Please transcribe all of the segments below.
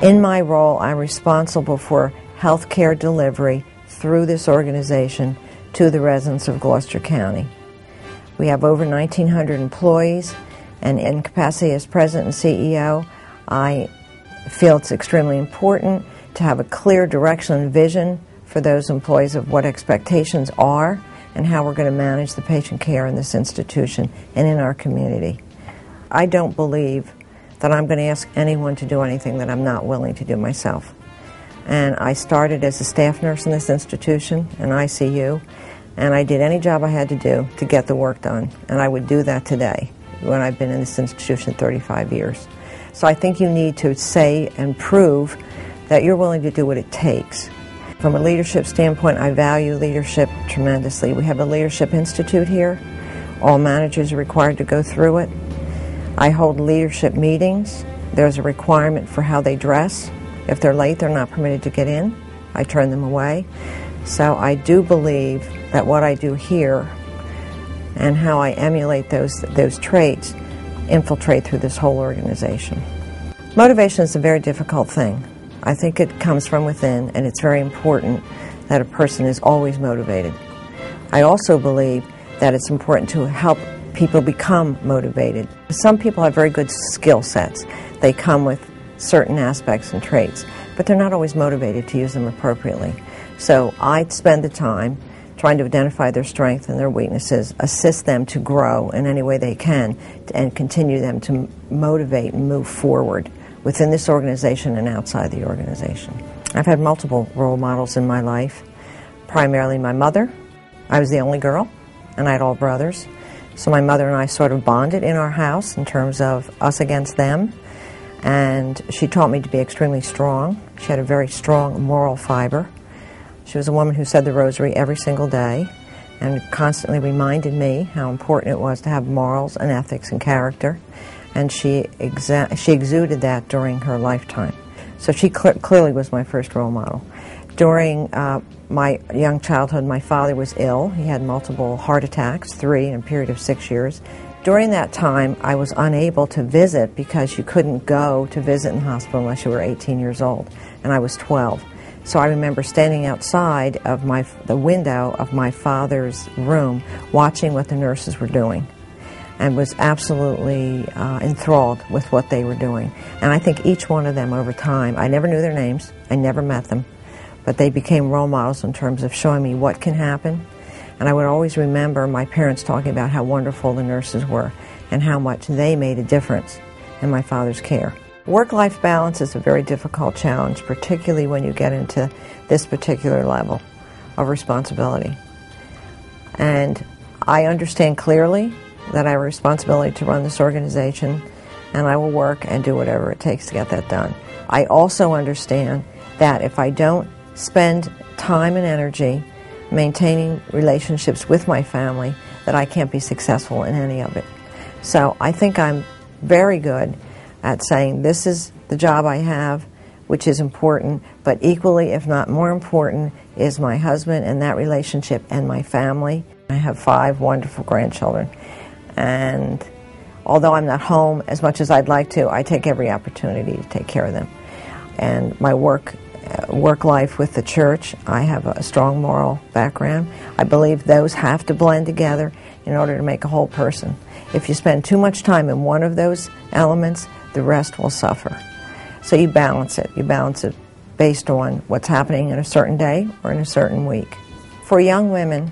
In my role, I'm responsible for healthcare delivery through this organization to the residents of Gloucester County. We have over 1,900 employees, and in capacity as president and CEO, I feel it's extremely important to have a clear direction and vision for those employees of what expectations are and how we're going to manage the patient care in this institution and in our community. I don't believe that I'm going to ask anyone to do anything that I'm not willing to do myself. And I started as a staff nurse in this institution, in ICU, and I did any job I had to do to get the work done. And I would do that today, when I've been in this institution 35 years. So I think you need to say and prove that you're willing to do what it takes. From a leadership standpoint, I value leadership tremendously. We have a Leadership Institute here. All managers are required to go through it. I hold leadership meetings. There's a requirement for how they dress. If they're late, they're not permitted to get in. I turn them away. So I do believe that what I do here and how I emulate those traits infiltrate through this whole organization. Motivation is a very difficult thing. I think it comes from within, and it's very important that a person is always motivated. I also believe that it's important to help people become motivated. Some people have very good skill sets. They come with certain aspects and traits, but they're not always motivated to use them appropriately. So I spend the time trying to identify their strengths and their weaknesses, assist them to grow in any way they can, and continue them to motivate and move forward within this organization and outside the organization. I've had multiple role models in my life, primarily my mother. I was the only girl, and I had all brothers. So my mother and I sort of bonded in our house in terms of us against them. And she taught me to be extremely strong. She had a very strong moral fiber. She was a woman who said the rosary every single day and constantly reminded me how important it was to have morals and ethics and character. And she exuded that during her lifetime. So she clearly was my first role model. During my young childhood, my father was ill. He had multiple heart attacks, 3 in a period of 6 years. During that time, I was unable to visit because you couldn't go to visit in the hospital unless you were 18 years old, and I was 12. So I remember standing outside of the window of my father's room watching what the nurses were doing, and was absolutely enthralled with what they were doing. And I think each one of them over time, I never knew their names, I never met them, but they became role models in terms of showing me what can happen. And I would always remember my parents talking about how wonderful the nurses were and how much they made a difference in my father's care. Work-life balance is a very difficult challenge, particularly when you get into this particular level of responsibility. And I understand clearly that I have a responsibility to run this organization, and I will work and do whatever it takes to get that done. I also understand that if I don't spend time and energy maintaining relationships with my family, that I can't be successful in any of it. So I think I'm very good at saying this is the job I have, which is important, but equally, if not more important, is my husband and that relationship and my family. I have 5 wonderful grandchildren, and although I'm not home as much as I'd like to, I take every opportunity to take care of them. And my work life with the church, I have a strong moral background. I believe those have to blend together in order to make a whole person. If you spend too much time in one of those elements, the rest will suffer. So you balance it. You balance it based on what's happening in a certain day or in a certain week. For young women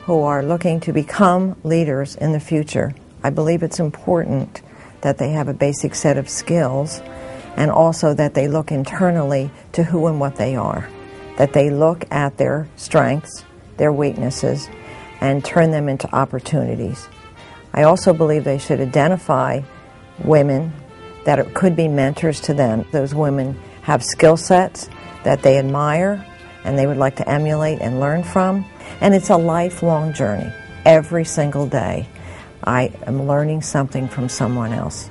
who are looking to become leaders in the future, I believe it's important that they have a basic set of skills, and also that they look internally to who and what they are, that they look at their strengths, their weaknesses, and turn them into opportunities. I also believe they should identify women that it could be mentors to them. Those women have skill sets that they admire and they would like to emulate and learn from, and it's a lifelong journey. Every single day I am learning something from someone else.